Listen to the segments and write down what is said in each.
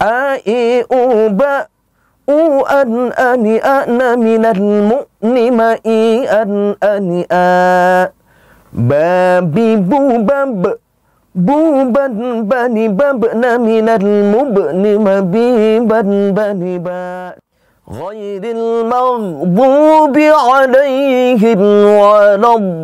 A I U ba U an ani ana minal mu'ni ma I an ani a ba bi bu bab bu ban bani bab na minal mubni ma bi ban bani ba ghairil maghdubi alaihim waladdallin.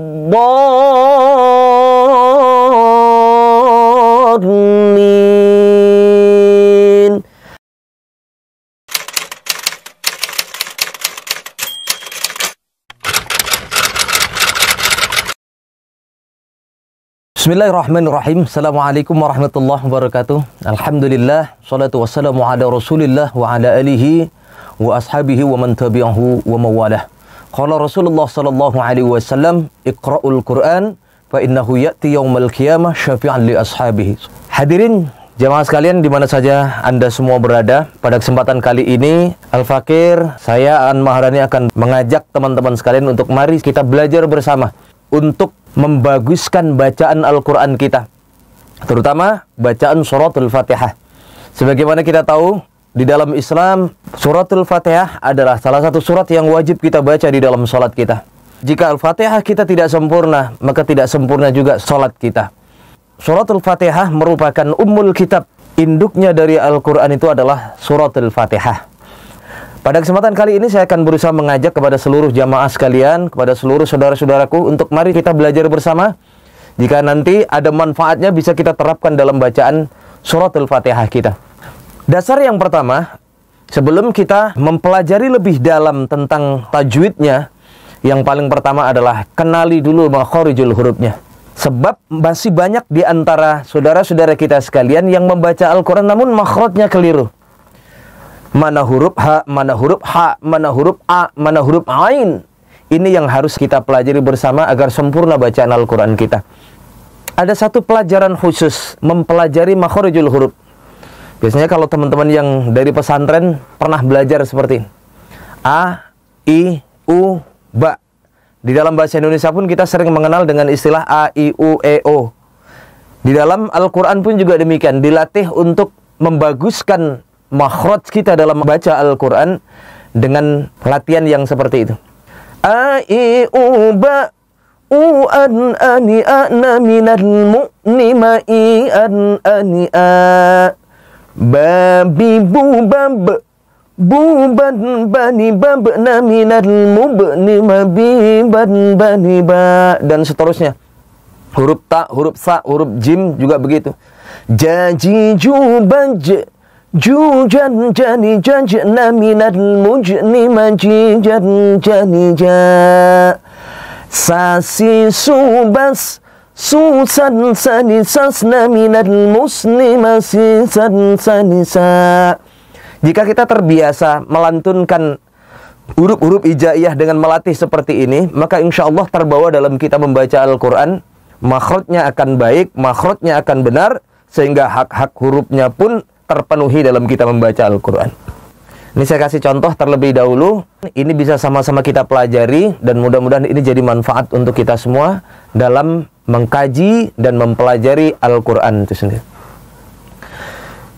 Bismillahirrahmanirrahim. Assalamualaikum warahmatullahi wabarakatuh. Alhamdulillah, salatu wassalamu ala rasulillah wa ala alihi wa ashabihi wa man tabi'ahu wa mawalah. Qala Rasulullah sallallahu alaihi wasallam, iqra'ul Qur'an fa innahu ya'ti yaumal qiyamah syafi'an li ashabihi. Hadirin jamaah sekalian di mana saja Anda semua berada, pada kesempatan kali ini Al-Fakir, saya Aan Maharani akan mengajak teman-teman sekalian untuk mari kita belajar bersama untuk membaguskan bacaan Al-Quran kita, terutama bacaan suratul Fatihah. Sebagaimana kita tahu, di dalam Islam, suratul Fatihah adalah salah satu surat yang wajib kita baca di dalam sholat kita. Jika Al-Fatihah kita tidak sempurna, maka tidak sempurna juga sholat kita. Suratul Fatihah merupakan ummul kitab. Induknya dari Al-Quran itu adalah suratul Fatihah. Pada kesempatan kali ini saya akan berusaha mengajak kepada seluruh jamaah sekalian, kepada seluruh saudara-saudaraku untuk mari kita belajar bersama. Jika nanti ada manfaatnya bisa kita terapkan dalam bacaan suratul Fatihah kita. Dasar yang pertama, sebelum kita mempelajari lebih dalam tentang tajwidnya, yang paling pertama adalah kenali dulu makhorijul hurufnya. Sebab masih banyak di antara saudara-saudara kita sekalian yang membaca Al-Quran namun makhrajnya keliru. Mana huruf ha, mana huruf ha, mana huruf a, mana huruf ain. Ini yang harus kita pelajari bersama agar sempurna bacaan Al-Quran kita. Ada satu pelajaran khusus mempelajari makhorijul huruf. Biasanya kalau teman-teman yang dari pesantren pernah belajar seperti ini. A, I, U, Ba. Di dalam bahasa Indonesia pun kita sering mengenal dengan istilah A, I, U, E, O. Di dalam Al-Quran pun juga demikian. Dilatih untuk membaguskan makhraj kita dalam membaca Al-Quran dengan latihan yang seperti itu. A, I, U, Ba, U, an, ani, ana, minal mu'ni, ma, I, an, ani, a, ba, bi, bu, bab, bu, ban, bani, bab, na, minal mubni, ma, bi, ban, bani, ba, dan seterusnya. Huruf ta, huruf sa, huruf jim juga begitu. Ja, ji, ju, baj, jujan jani jajna minal mujni majijan jani ja sasi subas susan sani sasna minal musni masisan sani sa. Jika kita terbiasa melantunkan huruf-huruf hijaiyah dengan melatih seperti ini, maka insya Allah terbawa dalam kita membaca Al-Quran, makhrajnya akan baik, makhrajnya akan benar, sehingga hak-hak hurufnya pun terpenuhi dalam kita membaca Al-Quran. Ini saya kasih contoh terlebih dahulu. Ini bisa sama-sama kita pelajari dan mudah-mudahan ini jadi manfaat untuk kita semua dalam mengkaji dan mempelajari Al-Quran itu sendiri.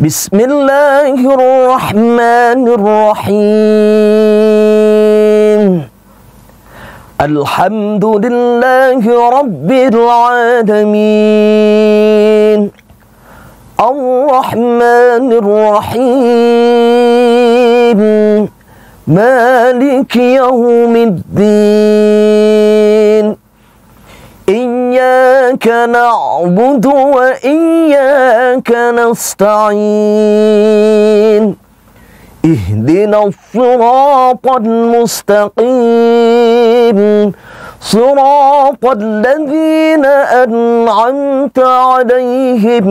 Bismillahirrahmanirrahim. Alhamdulillahi Rabbil Alamin. Ar-Rahmanir Rahim. Maliki Yawmiddin. Iyyaka na'budu wa iyyaka nasta'in. Ihdinas siratal mustaqim. Siratal ladzina an'amta 'alaihim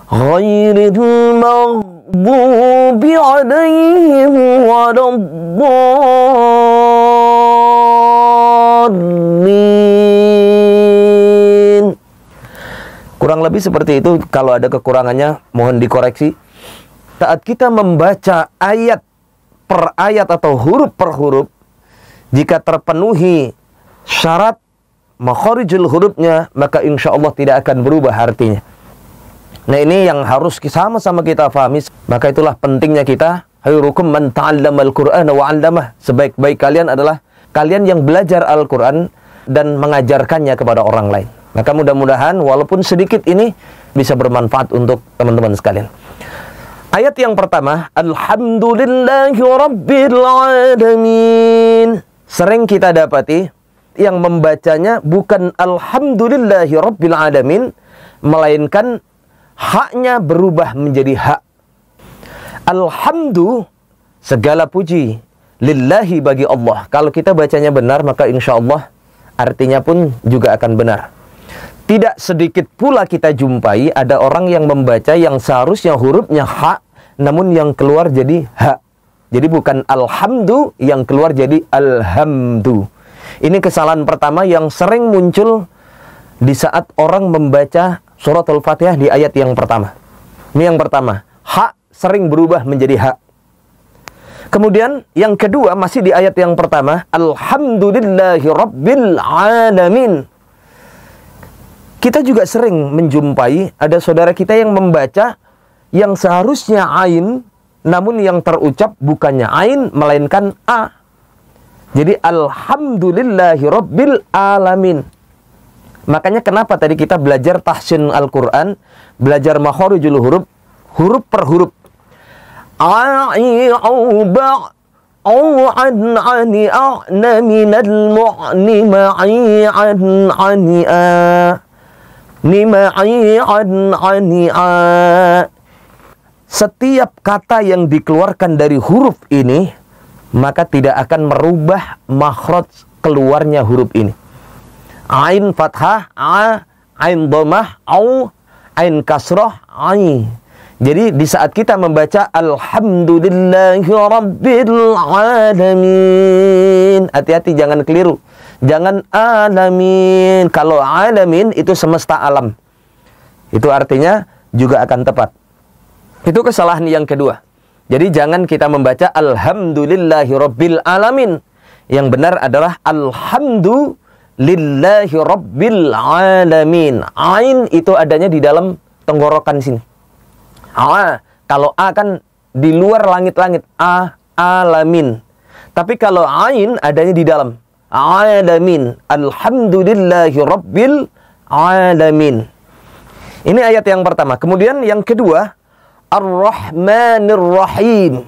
ghairil maghdubi 'alaihim waladdallin. Kurang lebih seperti itu. Kalau ada kekurangannya mohon dikoreksi. Saat kita membaca ayat per ayat atau huruf per huruf, jika terpenuhi syarat makhorijul hurufnya, maka insya Allah tidak akan berubah artinya. Nah, ini yang harus sama-sama kita pahami. Maka itulah pentingnya kita, khairukum man ta'allamal Qur'ana wa 'allamah. Sebaik-baik kalian adalah kalian yang belajar Al-Qur'an dan mengajarkannya kepada orang lain. Maka mudah-mudahan walaupun sedikit ini bisa bermanfaat untuk teman-teman sekalian. Ayat yang pertama, Alhamdulillahi Rabbil Alamin. Sering kita dapati yang membacanya bukan Alhamdulillahi Rabbil Alamin, melainkan haknya berubah menjadi hak. Alhamdu, segala puji, lillahi bagi Allah. Kalau kita bacanya benar, maka insya Allah artinya pun juga akan benar. Tidak sedikit pula kita jumpai ada orang yang membaca yang seharusnya hurufnya hak, namun yang keluar jadi hak. Jadi bukan alhamdu, yang keluar jadi alhamdu. Ini kesalahan pertama yang sering muncul di saat orang membaca surat Al-Fatihah di ayat yang pertama. Ini yang pertama, hak sering berubah menjadi hak. Kemudian yang kedua masih di ayat yang pertama, Alhamdulillahi Rabbil Alamin. Kita juga sering menjumpai ada saudara kita yang membaca yang seharusnya ain, namun yang terucap bukannya ain, melainkan a. Jadi Alhamdulillahi Rabbil Alamin. Makanya kenapa tadi kita belajar tahsin Al-Quran, belajar makharijul huruf, huruf per huruf. Setiap kata yang dikeluarkan dari huruf ini, maka tidak akan merubah makhraj keluarnya huruf ini. Ain fathah, a, ain dhammah, au, ain kasrah, ai. Jadi di saat kita membaca Alhamdulillahi Rabbil Alamin, hati-hati jangan keliru. Jangan alamin. Kalau alamin itu semesta alam. Itu artinya juga akan tepat. Itu kesalahan yang kedua. Jadi jangan kita membaca Alhamdulillahi Rabbil Alamin. Yang benar adalah Alhamdulillahi Rabbil Alamin. Ain itu adanya di dalam tenggorokan sini. Kalau A kan di luar langit-langit. Alamin. Tapi kalau ain adanya di dalam. Alamin. Alhamdulillahi Rabbil Alamin. Ini ayat yang pertama. Kemudian yang kedua, Ar-Rahmanir Rahim.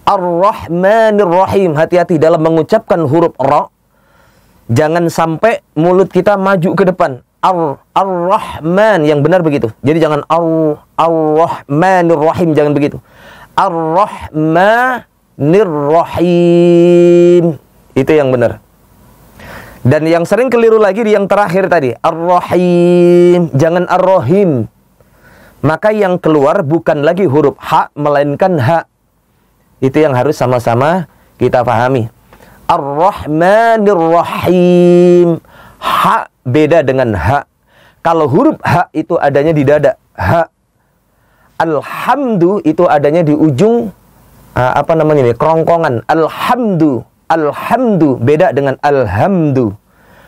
Ar-Rahmanir Rahim. Hati-hati dalam mengucapkan huruf ra. Jangan sampai mulut kita maju ke depan. Ar-Rahman, yang benar begitu. Jadi jangan Ar-Rahmanir Rahim, jangan begitu. Ar-Rahmanir Rahim. Itu yang benar. Dan yang sering keliru lagi di yang terakhir tadi, Ar-Rahim, jangan Ar-Rahim. Maka yang keluar bukan lagi huruf ha, melainkan ha. Itu yang harus sama-sama kita pahami. Ar-Rahmanir Rahim. Ha beda dengan ha. Kalau huruf ha itu adanya di dada, ha. Alhamdu itu adanya di ujung kerongkongan. Alhamdu. Alhamdu beda dengan alhamdu.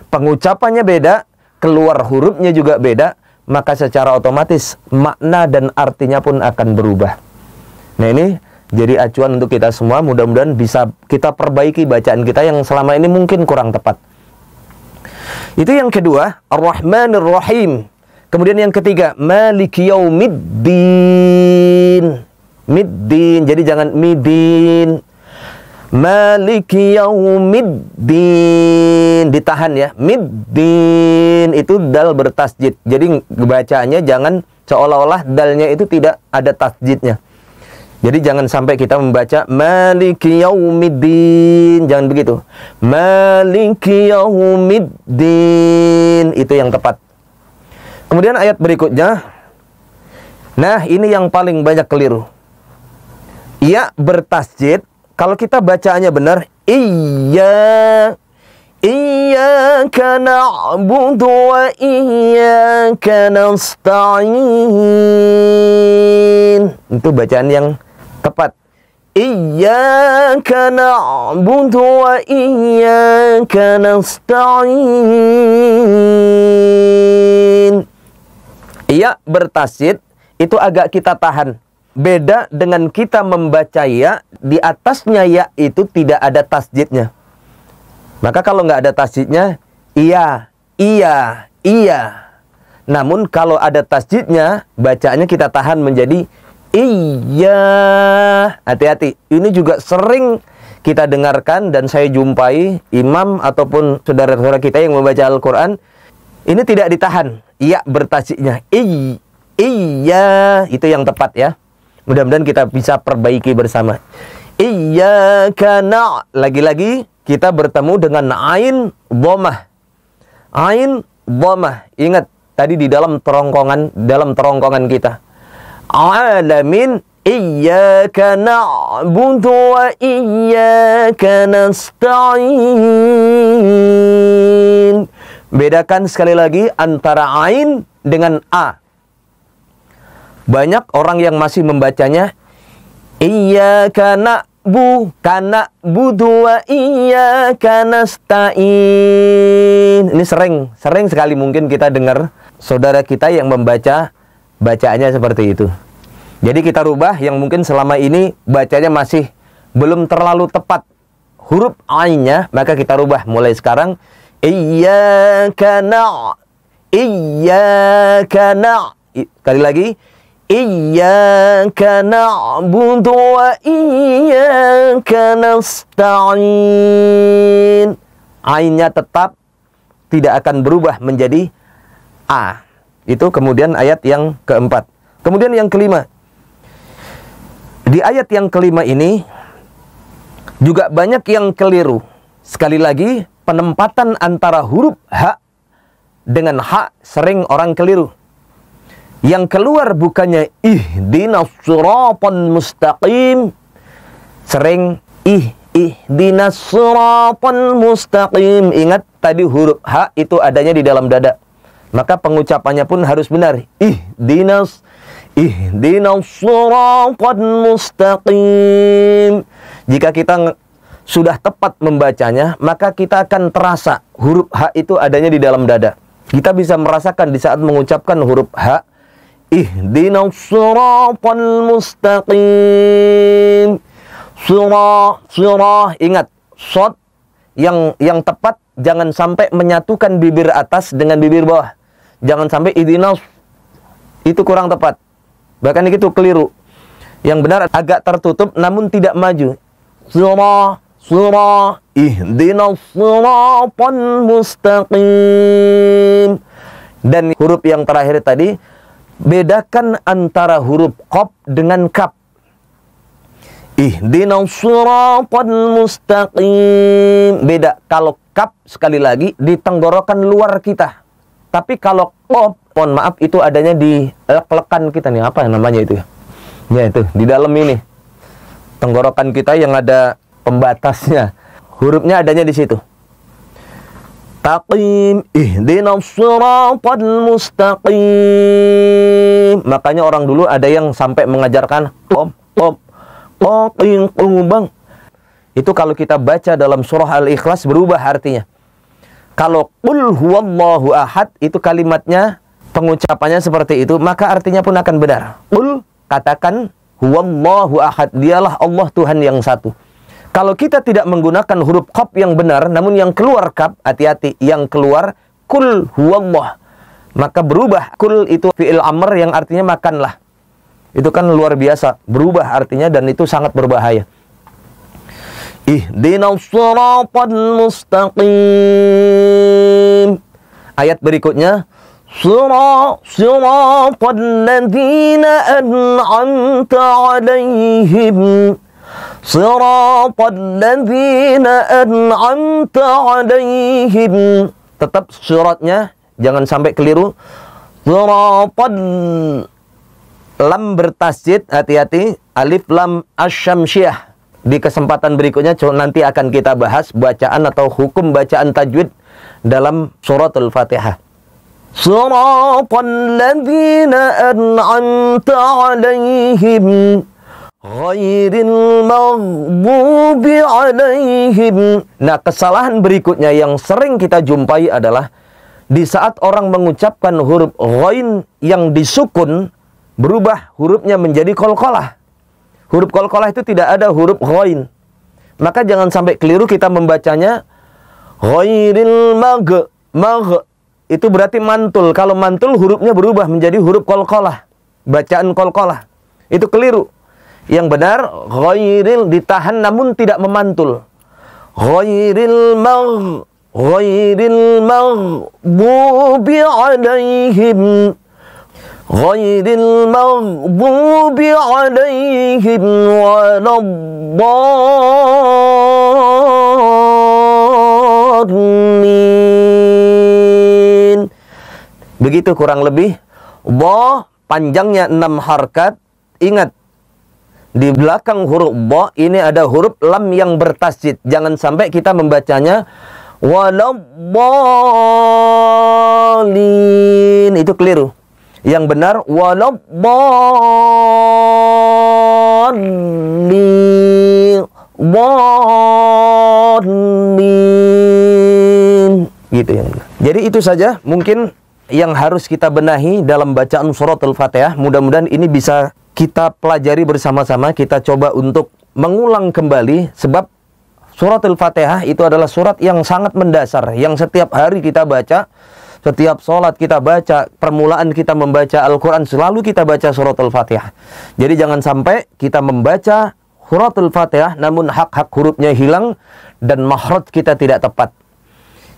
Pengucapannya beda, keluar hurufnya juga beda, maka secara otomatis makna dan artinya pun akan berubah. Nah, ini jadi acuan untuk kita semua. Mudah-mudahan bisa kita perbaiki bacaan kita yang selama ini mungkin kurang tepat. Itu yang kedua, Ar-Rahmanir Rahim. Kemudian yang ketiga, Maliki Yaumiddin. Middin, jadi jangan midin. Maliki Yaumiddin, ditahan ya. Middin itu dal bertasjid. Jadi bacaannya jangan seolah-olah dalnya itu tidak ada tasjidnya. Jadi jangan sampai kita membaca Maliki Yaumiddin, jangan begitu. Maliki Yaumiddin, itu yang tepat. Kemudian ayat berikutnya. Nah, ini yang paling banyak keliru. Ya bertasjid. Kalau kita bacaannya benar, Iyyaka na'budu wa iyyaka nasta'in. Itu bacaan yang tepat. Iyyaka na'budu wa iyyaka nasta'in. Iya bertasjid, itu agak kita tahan. Beda dengan kita membaca ya, di atasnya ya itu tidak ada tasjidnya. Maka kalau nggak ada tasjidnya, iya, iya, iya. Namun kalau ada tasjidnya, bacaannya kita tahan menjadi iya. Hati-hati. Ini juga sering kita dengarkan dan saya jumpai imam ataupun saudara-saudara kita yang membaca Al-Quran. Ini tidak ditahan. Iya bertasjidnya. Iya. Itu yang tepat ya. Mudah-mudahan kita bisa perbaiki bersama. Iyyaka lagi-lagi kita bertemu dengan ain dhammah. Ain dhammah. Ingat tadi di dalam terongkongan kita. Alamin iyyaka na'budu wa iyyaka nasta'in. Bedakan sekali lagi antara ain dengan a. Banyak orang yang masih membacanya iyyaka na'budu wa iyyaka nasta'in. Ini sering sekali mungkin kita dengar saudara kita yang membaca bacaannya seperti itu. Jadi kita rubah yang mungkin selama ini bacanya masih belum terlalu tepat huruf ainnya, maka kita rubah mulai sekarang iyyaka kali lagi iyyaka na'budu wa iyyaka nasta'in. Ainnya tetap tidak akan berubah menjadi a. Itu kemudian ayat yang keempat. Kemudian yang kelima. Di ayat yang kelima ini juga banyak yang keliru. Sekali lagi, penempatan antara huruf ha dengan ha sering orang keliru. Yang keluar bukannya ihdinas siratal mustaqim. Sering ihdinas siratal mustaqim. Ingat tadi huruf ha itu adanya di dalam dada. Maka pengucapannya pun harus benar. Ihdinas siratal mustaqim. Jika kita sudah tepat membacanya, maka kita akan terasa huruf ha itu adanya di dalam dada. Kita bisa merasakan di saat mengucapkan huruf ha. Ihdinas siratal mustaqim. Surah. Ingat, shod yang tepat jangan sampai menyatukan bibir atas dengan bibir bawah. Jangan sampai ihdinas, itu kurang tepat. Bahkan itu keliru. Yang benar agak tertutup namun tidak maju. Surah. Ihdinas siratal mustaqim. Dan huruf yang terakhir tadi, bedakan antara huruf qaf dengan kaf. Ihdinas siratal mustaqim. Beda. Kalau kaf sekali lagi di tenggorokan luar kita. Tapi kalau qaf, mohon maaf, itu adanya di lek-lekan kita nih. Apa namanya itu ya? Ya itu, di dalam ini. Tenggorokan kita yang ada pembatasnya. Hurufnya adanya di situ. Taqim, ihdinas siratal mustaqim. Makanya orang dulu ada yang sampai mengajarkan bang. Itu kalau kita baca dalam surah Al-Ikhlas berubah artinya. Kalau qul huwallahu ahad itu kalimatnya, pengucapannya seperti itu, maka artinya pun akan benar. Qul, katakan huwallahu ahad, dialah Allah Tuhan yang satu. Kalau kita tidak menggunakan huruf qaf yang benar, namun yang keluar kaf, hati-hati, yang keluar kul huwallah, maka berubah. Kul itu fi'il amr yang artinya makanlah. Itu kan luar biasa, berubah artinya dan itu sangat berbahaya. Ihdinas siratal mustaqim. Ayat berikutnya, siratal ladzina an'amta 'alaihim. Siratal ladzina an'amta 'alaihim. Tetap suratnya jangan sampai keliru. Siratal, lam bertasjid, hati-hati, alif lam asy-syamsiyah. Di kesempatan berikutnya nanti akan kita bahas bacaan atau hukum bacaan tajwid dalam surat Al-Fatihah. Siratal ladzina an'amta 'alaihim ghairil maghdubi 'alaihim. Nah, kesalahan berikutnya yang sering kita jumpai adalah di saat orang mengucapkan huruf ghain yang disukun, berubah hurufnya menjadi qalqalah. Huruf qalqalah itu tidak ada huruf ghain. Maka jangan sampai keliru kita membacanya ghairil mag. Itu berarti mantul. Kalau mantul hurufnya berubah menjadi huruf qalqalah. Bacaan qalqalah. Itu keliru. Yang benar ghairil ditahan namun tidak memantul. Ghairil maghdubi alaihim. Ghairil maghdubi alaihim waladdallin. Begitu kurang lebih. Dha panjangnya 6 harkat. Ingat, di belakang huruf dha ini ada huruf lam yang bertasjid. Jangan sampai kita membacanya waladdallin. Itu keliru. Yang benar waladdallin. Gitu yang benar. Jadi itu saja mungkin yang harus kita benahi dalam bacaan surat Al-Fatihah. Mudah-mudahan ini bisa kita pelajari bersama-sama. Kita coba untuk mengulang kembali. Sebab surat Al-Fatihah itu adalah surat yang sangat mendasar, yang setiap hari kita baca. Setiap sholat kita baca, permulaan kita membaca Al-Quran, selalu kita baca surat Al-Fatihah. Jadi jangan sampai kita membaca surat Al-Fatihah, namun hak-hak hurufnya hilang, dan makhraj kita tidak tepat.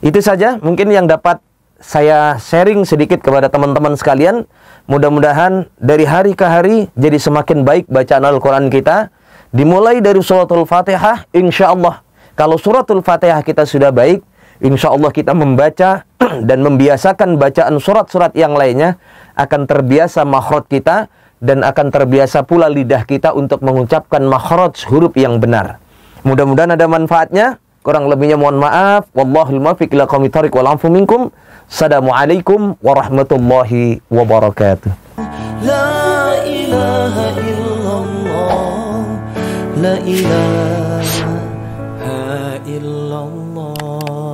Itu saja mungkin yang dapat saya sharing sedikit kepada teman-teman sekalian. Mudah-mudahan dari hari ke hari, jadi semakin baik bacaan Al-Quran kita. Dimulai dari surat Al-Fatihah, insya Allah. Kalau surat Al-Fatihah kita sudah baik, insya Allah kita membaca dan membiasakan bacaan surat-surat yang lainnya, akan terbiasa makhraj kita dan akan terbiasa pula lidah kita untuk mengucapkan makhraj huruf yang benar. Mudah-mudahan ada manfaatnya. Kurang lebihnya mohon maaf. Wallahul muwaffiq ila aqwamit thoriq wal 'afwu minkum. Assalamualaikum warahmatullahi wabarakatuh. La ilaha illallah. La ilaha illallah.